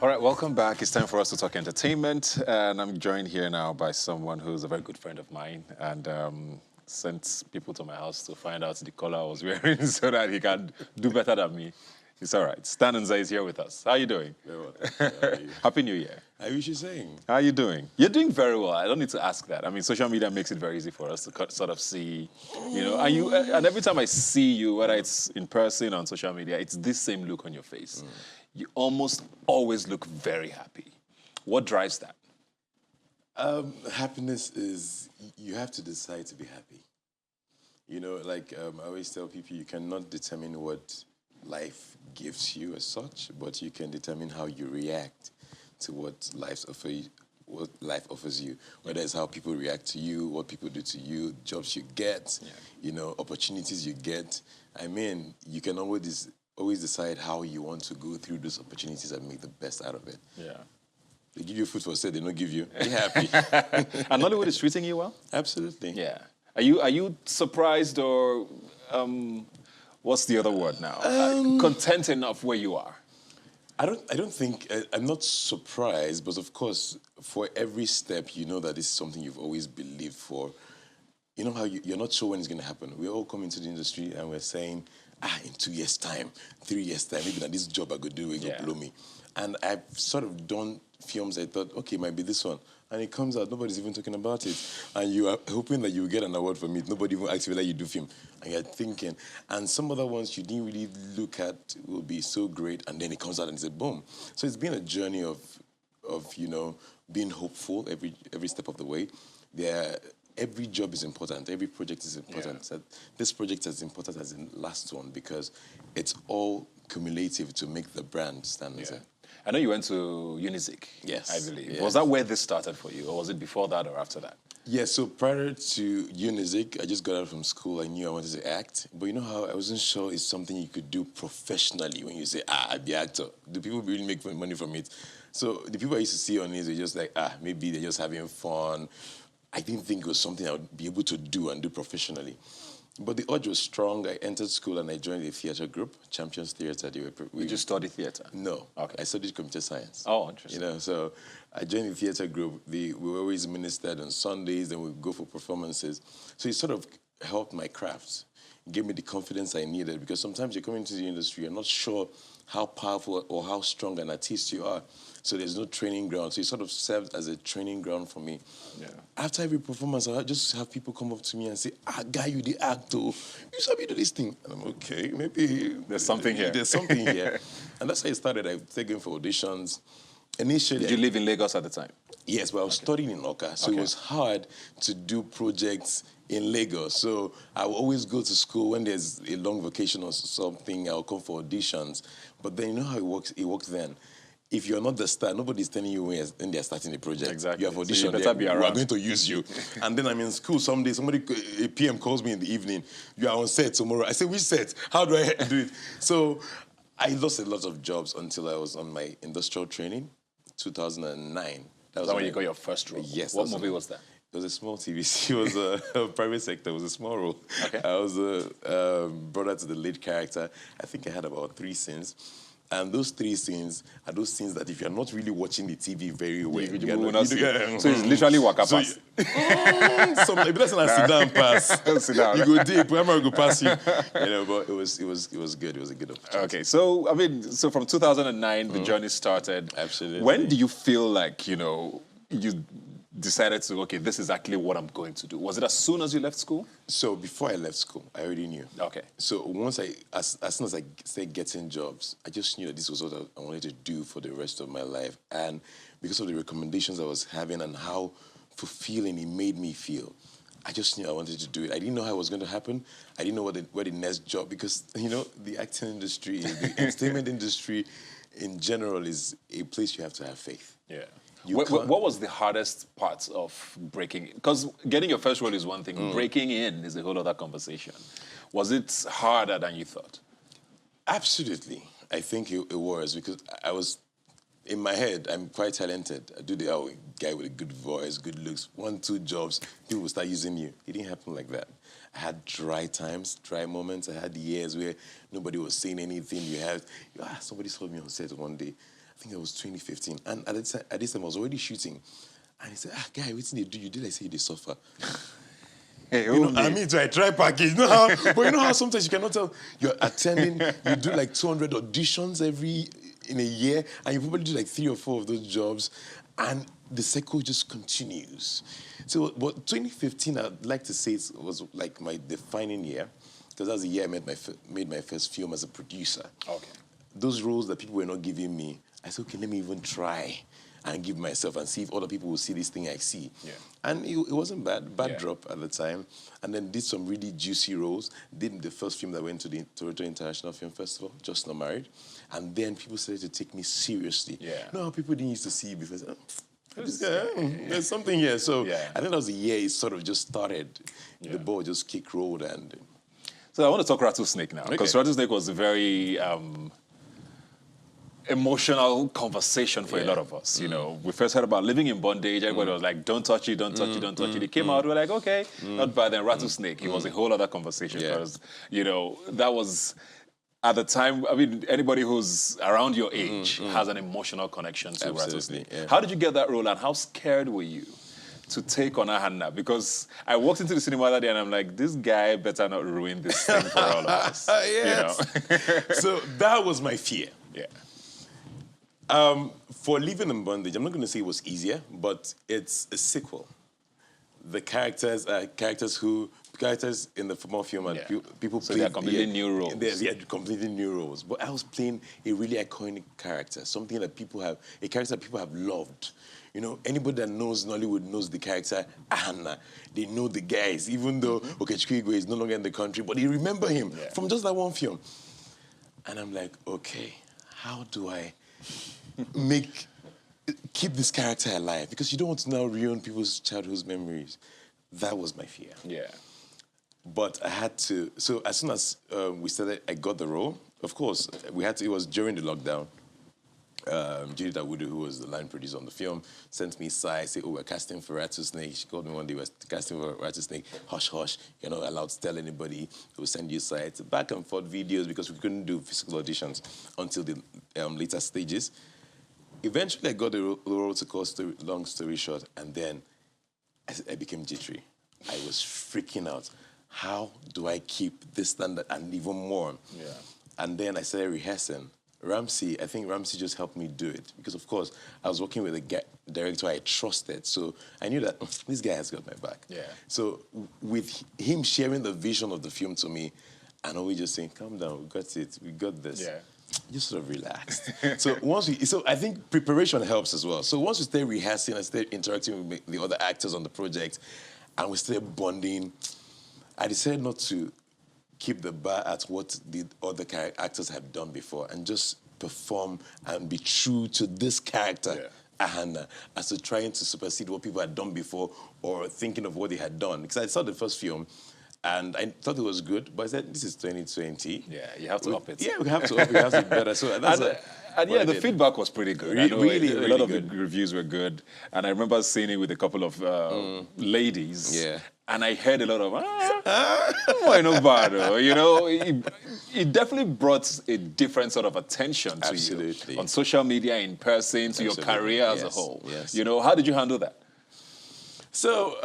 All right, welcome back. It's time for us to talk entertainment, and I'm joined here now by someone who's a very good friend of mine, and sent people to my house to find out the color I was wearing so that he can do better than me. It's all right. Stan Nza is here with us. How are you doing? Very well, thank you. How are you? Happy New Year. How are you saying? How are you doing? You're doing very well. I don't need to ask that. I mean, social media makes it very easy for us to sort of see, and every time I see you, whether it's in person or on social media, it's this same look on your face. You almost always look very happy. What drives that? Happiness is, you have to decide to be happy. I always tell people, you cannot determine what life gives you as such, but you can determine how you react to what life offers you. Whether it's how people react to you, what people do to you, jobs you get, opportunities you get. I mean, you can always decide how you want to go through those opportunities and make the best out of it. Yeah. They give you food for sale, they don't give you. Be happy. And Nollywood is treating you well? Absolutely. Yeah. Are you surprised or what's the other word now? Content enough where you are? I'm not surprised, but of course, for every step, you know that this is something you've always believed for. You know how you're not sure when it's going to happen. We all come into the industry and we're saying, in 2 years' time, 3 years' time, maybe that this job I could do, it will blow me. And I've sort of done films I thought, okay, it might be this one. And it comes out, nobody's even talking about it. And you are hoping that you will get an award from it. Nobody even asks you whether you do film. And you're thinking. And some other ones you didn't really look at will be so great. And then it comes out and it's a boom. So it's been a journey of being hopeful every step of the way. Every job is important. Every project is important. So this project is as important as the last one because it's all cumulative to make the brand stand. Yeah. I know you went to Unizik, yes, I believe. Yes. Was that where this started for you, or was it before that or after that? Yeah, so prior to Unizik, I just got out from school. I knew I wanted to act. But you know how I wasn't sure it's something you could do professionally when you say, I'd be an actor. Do people really make money from it? So the people I used to see on it, they're just like, maybe they're just having fun. I didn't think it was something I would be able to do and do professionally. But the urge was strong. I entered school and I joined a theatre group, Champions Theatre. Did you study theatre? No. Okay. I studied computer science. Oh, interesting. So I joined the theatre group. We were always ministered on Sundays, then we'd go for performances. So it sort of helped my craft, gave me the confidence I needed because sometimes you're coming into the industry, you're not sure how powerful or how strong an artist you are. So there's no training ground. So it sort of served as a training ground for me. Yeah. After every performance, I just have people come up to me and say, guy, you the actor. You saw me do this thing. And I'm okay, maybe there's something here. There's something here. And that's how it started. I taken for auditions. Initially, did you live in Lagos at the time? Yes, but I was studying in Oka, so it was hard to do projects in Lagos. So I will always go to school when there's a long vacation or something. I'll come for auditions. But then you know how it works? It works then. If you're not the star, nobody's telling you when they're starting the project. Exactly. You have auditioned. So you better be around. We are going to use you. And then I'm in school someday. A PM calls me in the evening. You are on set tomorrow. I say, which set? How do I do it? So I lost a lot of jobs until I was on my industrial training, 2009. That was when you got your first role? Yes. What movie was that? It was a small TVC. It was a private sector. It was a small role. Okay. I was a brother to the lead character. I think I had about 3 scenes. And those 3 scenes are those scenes that if you're not really watching the TV very well, so it's literally waka pass. Maybe that's not a sit down pass. Sit down. You go deep, whoever go pass you. But it was good. It was a good opportunity. Okay, so from 2009 the journey started. Absolutely. When do you feel like you decided to, okay, this is actually what I'm going to do? Was it as soon as you left school? So before I left school, I already knew. Okay. So as soon as I started getting jobs, I just knew that this was what I wanted to do for the rest of my life. And because of the recommendations I was having and how fulfilling it made me feel, I just knew I wanted to do it. I didn't know how it was going to happen. I didn't know where the next job, because, the acting industry, the entertainment industry in general is a place you have to have faith. Yeah. What was the hardest part of breaking? Because getting your first role is one thing. Breaking in is a whole other conversation. Was it harder than you thought? Absolutely. I think it was, because I was, in my head, I'm quite talented. I do the guy with a good voice, good looks, 1, 2 jobs, people will start using you. It didn't happen like that. I had dry times, dry moments. I had years where nobody was saying anything. Somebody saw me on set one day. think it was 2015. And at this time, I was already shooting. And he said, guy, what did they do? You did, I say, they suffer. Hey, You know, I mean, so I try package. You know how, but you know how sometimes you cannot tell. You're attending, you do like 200 auditions in a year, and you probably do like 3 or 4 of those jobs, and the cycle just continues. So, but 2015, I'd like to say it was like my defining year, because that was the year I made my first film as a producer. Okay. Those roles that people were not giving me, I said, okay, let me even try and give myself and see if other people will see this thing I see. Yeah. And it wasn't bad drop at the time. And then did some really juicy roles. Did the first film that went to the Toronto International Film Festival, Just Not Married. And then people started to take me seriously. Yeah. You know how people didn't used to see you before. There's something here. So I think that was the year it sort of just started. Yeah. The ball just kick rolled. And so I want to talk Rattlesnake now, because Rattlesnake was a very emotional conversation for a lot of us. You know, we first heard about living in bondage. Everybody was like, don't touch it, don't touch it, don't touch it. It came out, we were like, okay, not bad. Then Rattlesnake, it was a whole other conversation, because, you know, that was, at the time, I mean, anybody who's around your age has an emotional connection to Rattlesnake. Yeah. How did you get that role, and how scared were you to take on Ahanna? Because I walked into the cinema that day and I'm like, this guy better not ruin this thing for all of us. Yes. You know? So that was my fear. Yeah. For Living in Bondage, I'm not going to say it was easier, but it's a sequel. The characters are characters in the former film, and people so play. they're completely new roles. They're completely new roles. But I was playing a really iconic character, something that a character that people have loved. You know, anybody that knows Nollywood knows the character Ahanna. They know the guys, even though Okechukwu Igwe is no longer in the country, but they remember him from just that one film. And I'm like, okay, how do I keep this character alive? Because you don't want to now ruin people's childhood memories. That was my fear. Yeah. But I had to, so as soon as we started, I got the role. Of course, it was during the lockdown. Judy Dawudu, who was the line producer on the film, sent me aside, said, we're casting for Rattlesnake. She called me one day, we're casting for Rattlesnake. Hush, hush, you're not allowed to tell anybody. We'll send you aside. Back and forth videos, because we couldn't do physical auditions until the later stages. Eventually, I got the role, to call long story short, and then I became jittery. I was freaking out. How do I keep this standard and even more? Yeah. And then I started rehearsing. I think Ramsey just helped me do it, because, of course, I was working with a director I trusted. So I knew that this guy has got my back. Yeah. So with him sharing the vision of the film to me, and always just saying, calm down, we got it, we got this. Yeah. Just sort of relaxed. So I think preparation helps as well. So once we started rehearsing and started interacting with the other actors on the project, and we started bonding, I decided not to keep the bar at what the other actors had done before, and just perform and be true to this character, Ahanna, as to trying to supersede what people had done before, or thinking of what they had done. Because I saw the first film, and I thought it was good, but I said, this is 2020. Yeah, you have to up it. Yeah, we have to up it. It has to be better. So that's and yeah, the feedback was pretty good. A lot of the reviews were good. And I remember seeing it with a couple of ladies. Yeah. And I heard a lot of, why no bad? You know, it definitely brought a different sort of attention to you on social media, in person, to your career as a whole. Yes. You know, how did you handle that? So,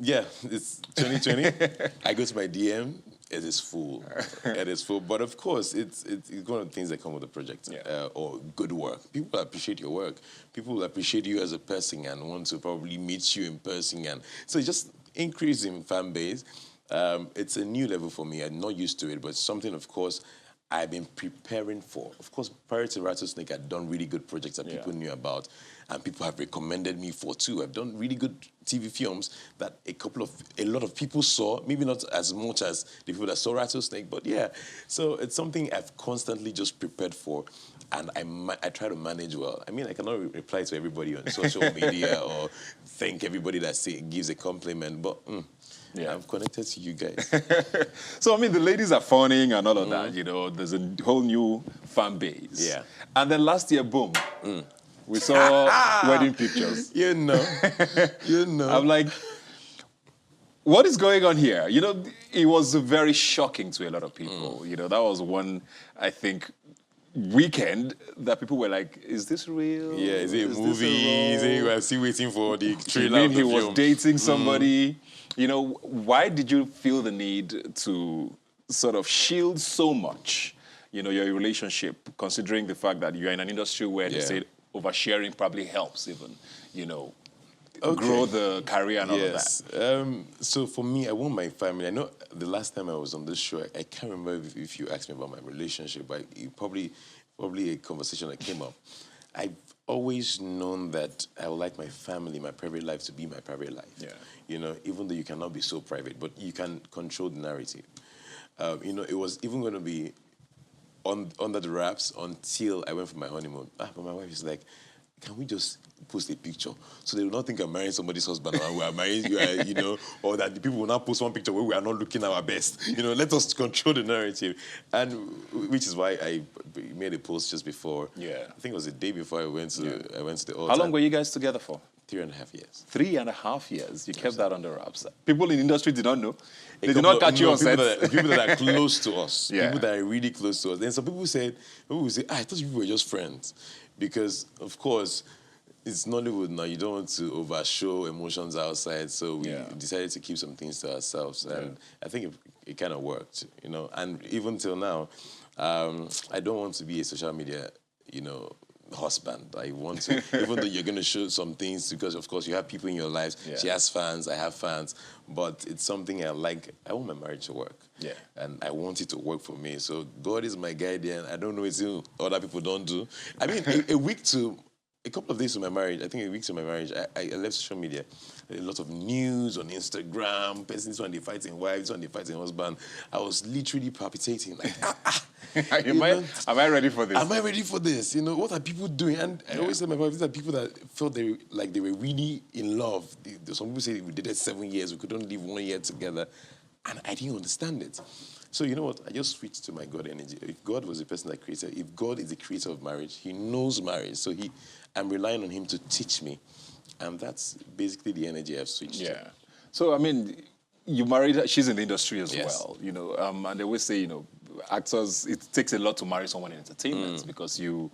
it's 2020. I go to my DM. It is full. It is full. But of course, it's one of the things that come with the project, or good work. People appreciate your work. People appreciate you as a person and want to probably meet you in person. And so it's just increase in fan base. It's a new level for me. I'm not used to it, but it's something, of course, I've been preparing for. Of course, prior to Rattlesnake, I'd done really good projects that people knew about, and people have recommended me for too. I've done really good TV films that a lot of people saw, maybe not as much as the people that saw Rattlesnake, but yeah. So it's something I've constantly just prepared for, and I try to manage well. I mean, I cannot reply to everybody on social media or thank everybody that gives a compliment, but I'm connected to you guys. So, I mean, the ladies are phoning and all of that, you know, there's a whole new fan base. Yeah. And then last year, boom, we saw wedding pictures. You know. I'm like, what is going on here? You know, it was very shocking to a lot of people. You know, that was one, I think, weekend that people were like, is this real? Yeah, is it a this movie? Is it, role? I'm still waiting for the You trailer mean of the he was film. dating somebody? You know, why did you feel the need to sort of shield so much, you know, your relationship, considering the fact that you're in an industry where they Yeah. say oversharing probably helps even, you know, Okay. grow the career and all of that? Yes. So for me, I want my family. I know the last time I was on this show, I can't remember if you asked me about my relationship, but it probably a conversation that came up. I've always known that I would like my family, my private life to be my private life. Yeah. You know, even though you cannot be so private, but you can control the narrative. You know, it was even going to be under the wraps until I went for my honeymoon. But my wife is like, can we just post a picture so they will not think I'm marrying somebody's husband or we are marrying you know, or that the people will not post one picture where we are not looking our best. You know, let us control the narrative. And which is why I made a post just before. Yeah. I think it was the day before I went to the altar. How long were you guys together for? 3.5 years. 3.5 years. You kept that under wraps. People in the industry did not know. They A did not couple catch you on set. people that are close to us. Yeah. People that are really close to us. Then some people will say, I thought you were just friends. Because, of course, it's Nollywood now. You don't want to overshow emotions outside. So we decided to keep some things to ourselves. And I think it kind of worked, you know. And even till now, I don't want to be a social media, you know, husband. I want to, even though you're going to show some things, because of course you have people in your lives. Yeah. She has fans, I have fans, but it's something I like. I want my marriage to work. Yeah. And I want it to work for me. So God is my guardian. I don't know what other people don't do. I mean, a couple of days to my marriage, I think a week to my marriage, I left social media. A lot of news on Instagram, this one they fighting wife, this one they fighting husband. I was literally palpitating, like, Am I ready for this? Am I ready for this? You know, what are people doing? And I always tell my wife, these are people that felt they were really in love. Some people say we dated 7 years, we couldn't live 1 year together. And I didn't understand it. So you know what? I just switched to my God energy. If God was the person that created, if God is the creator of marriage, he knows marriage. So I'm relying on him to teach me. And that's basically the energy I've switched to. Yeah. So, I mean, you married her, she's in the industry as Yes. well, you know, and they always say, you know, actors, it takes a lot to marry someone in entertainment because your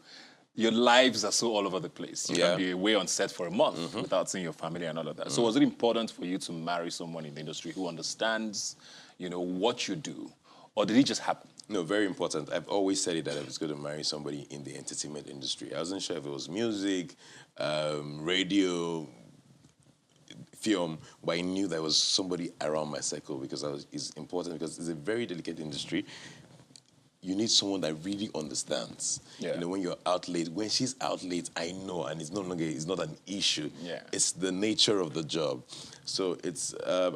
lives are so all over the place. You can be away on set for a month without seeing your family and all of that. So was it important for you to marry someone in the industry who understands, you know, what you do? Or did it just happen? No, very important. I've always said it that I was going to marry somebody in the entertainment industry. I wasn't sure if it was music, radio, film, but I knew there was somebody around my circle because it's important because it's a very delicate industry. You need someone that really understands. Yeah. You know, when you're out late, when she's out late, I know, and it's not an issue. Yeah. It's the nature of the job. So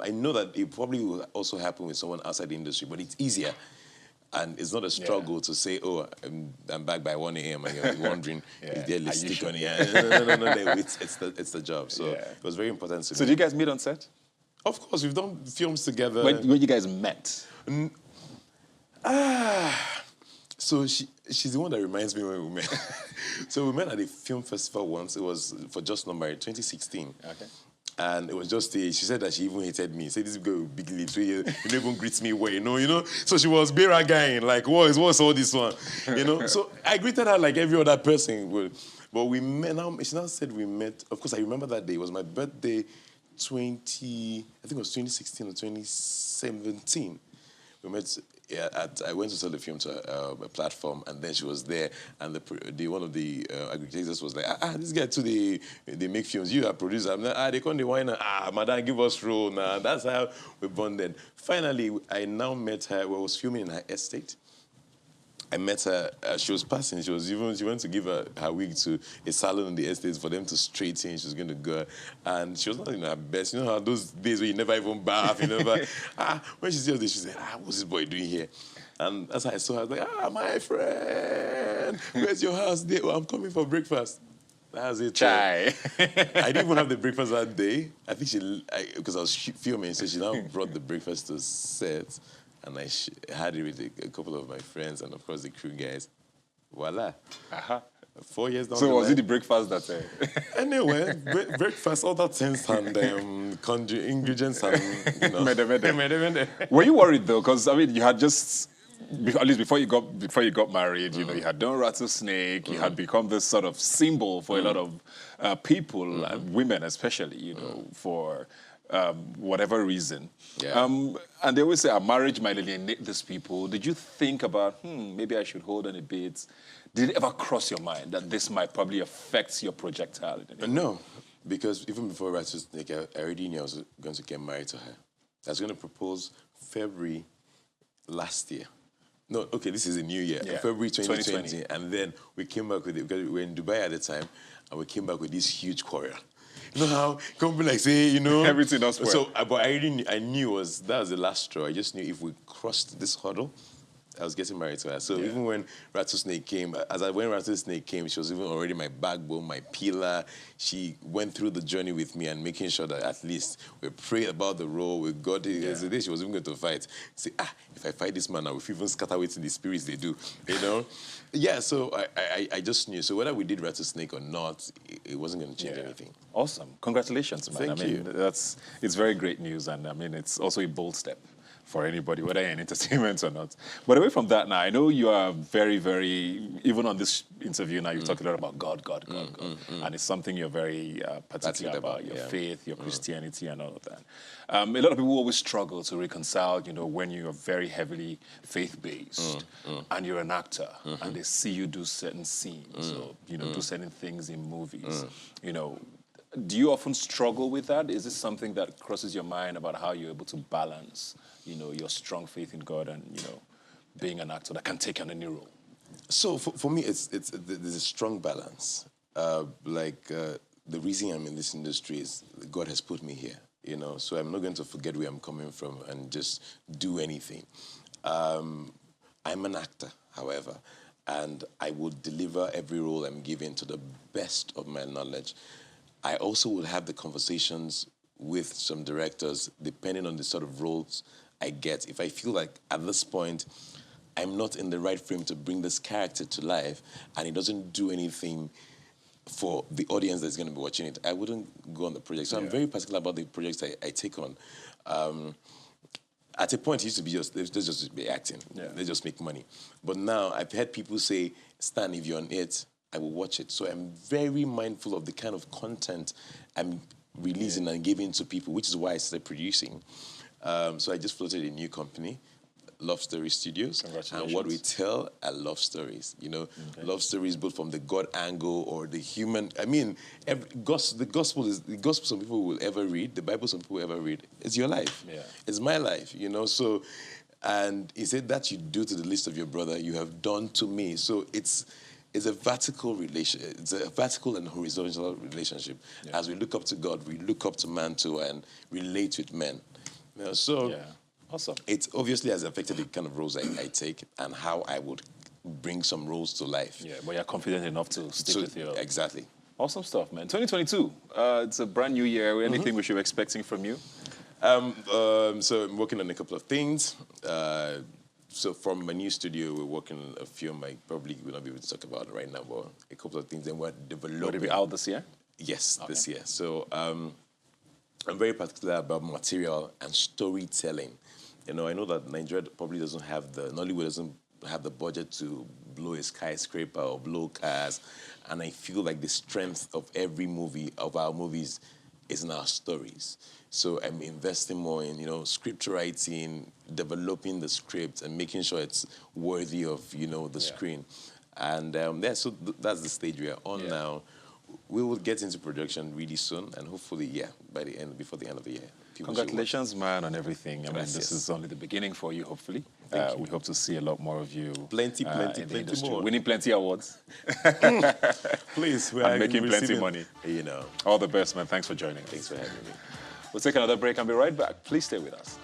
I know that it probably will also happen with someone outside the industry, but it's easier. And it's not a struggle to say, oh, I'm back by 1 a.m. and you'll be wondering, is there lipstick on it? No, it's the job. So it was very important to me. So did you guys meet on set? Of course, we've done films together. When you guys met? So she's the one that reminds me when we met. So we met at a film festival once. It was for Just Not Married, 2016. Okay. And it was just she said that she even hated me. She said, this girl with big lips, you don't even greet me well, you know? So she was bearer guy, like, what's all this one? You know? So I greeted her like every other person. But we met, she now said we met. Of course, I remember that day. It was my birthday, I think it was 2016 or 2017. We met I went to sell the film to a platform, and then she was there, and one of the aggregators was like, this guy too, they make films. You are producer. I'm like, they call the wine. Madam, give us role now. That's how we bonded. Finally, I now met her. I was filming in her estate. I met her. She was passing. She went to give her wig to a salon in the estate for them to straighten. She was going to go, and she was not in her best. You know how those days where you never even bath, you never. When she saw this, she said, "What's this boy doing here?" And that's how I saw her. I was like, my friend, where's your house? Oh, I'm coming for breakfast. That's it. Chai. I didn't even have the breakfast that day. I think because I was filming, so she now brought the breakfast to set. And I had it with a couple of my friends and, of course, the crew guys. Voila. 4 years down So the was line. it the breakfast that... Anyway, breakfast, all that things and ingredients and, you know. Were you worried, though? Because, I mean, you had just at least before you got married, you know, you had done Rattlesnake, you had become this sort of symbol for a lot of people, women especially, you know, for whatever reason. Yeah. And they always say a marriage might alienate these people. Did you think about, maybe I should hold on a bit? Did it ever cross your mind that this might probably affect your projectile? No, because even before Rattlesnake, I already knew I was going to get married to her. I was going to propose February last year. No, okay, this is a new year, February 2020. And then we came back with it, because we were in Dubai at the time, and we came back with this huge quarrel. You know how company like say, you know, everything else. So, but I knew that was the last straw. I just knew if we crossed this hurdle, I was getting married to her. So even when Rattlesnake came, when Rattlesnake came, she was even already my backbone, my pillar. She went through the journey with me and making sure that at least we prayed about the role, we got it. Yeah. The day she was even going to fight. Say, if I fight this man now, if even scatter within the spirits they do, you know? Yeah, so I just knew. So whether we did Rattlesnake or not, it wasn't going to change anything. Awesome. Congratulations, man. Thank you. It's very great news, and I mean, it's also a bold step for anybody, whether you're in entertainment or not. But away from that now, I know you are very, very, even on this interview now, you talk a lot about God. And it's something you're very particular about, your faith, your Christianity and all of that. A lot of people always struggle to reconcile, you know, when you're very heavily faith-based and you're an actor and they see you do certain scenes or, you know, do certain things in movies, you know. Do you often struggle with that? Is this something that crosses your mind about how you're able to balance, you know, your strong faith in God and, you know, being an actor that can take on any role? So for me, there's a strong balance. The reason I'm in this industry is God has put me here, you know, so I'm not going to forget where I'm coming from and just do anything. I'm an actor, however, and I will deliver every role I'm given to the best of my knowledge. I also will have the conversations with some directors, depending on the sort of roles I get. If I feel like at this point, I'm not in the right frame to bring this character to life, and it doesn't do anything for the audience that's going to be watching it, I wouldn't go on the project. So I'm very particular about the projects I take on. At a point, it used to be let's just be acting. Let's just make money. But now, I've had people say, Stan, if you're on it, I will watch it. So I'm very mindful of the kind of content I'm releasing and giving to people, which is why I started producing. So I just floated a new company, Love Story Studios. And what we tell are love stories. You know, love stories both from the God angle or the human. I mean, the gospel some people will ever read, the Bible some people will ever read. It's your life. Yeah. It's my life, you know. So, and he said that you do to the least of your brother, you have done to me. So it's a vertical it's a vertical and horizontal relationship. Yeah. As we look up to God, we look up to man too and relate with men. You know, so awesome. It obviously has affected the kind of roles I take and how I would bring some roles to life. Yeah, but you're confident enough to stick with your... Exactly. Awesome stuff, man. 2022, it's a brand new year. Anything we should be expecting from you? So I'm working on a couple of things. So from my new studio, we're working on a film I probably will not be able to talk about right now, but a couple of things, and we're developing. Will it be out this year? Yes, this year. So I'm very particular about material and storytelling. You know, I know that Nigeria probably Nollywood doesn't have the budget to blow a skyscraper or blow cars, and I feel like the strength of our movies, is in our stories. So I'm investing more in, you know, script writing, developing the script, and making sure it's worthy of, you know, the screen. And so that's the stage we are on now. We will get into production really soon, and hopefully, before the end of the year. Congratulations, man, on everything. I mean, this is only the beginning for you, hopefully. We hope to see a lot more of you. Plenty more. Winning plenty awards. Please. And making plenty money. You know. All the best, man. Thanks for joining us. Thanks for having me. We'll take another break and be right back. Please stay with us.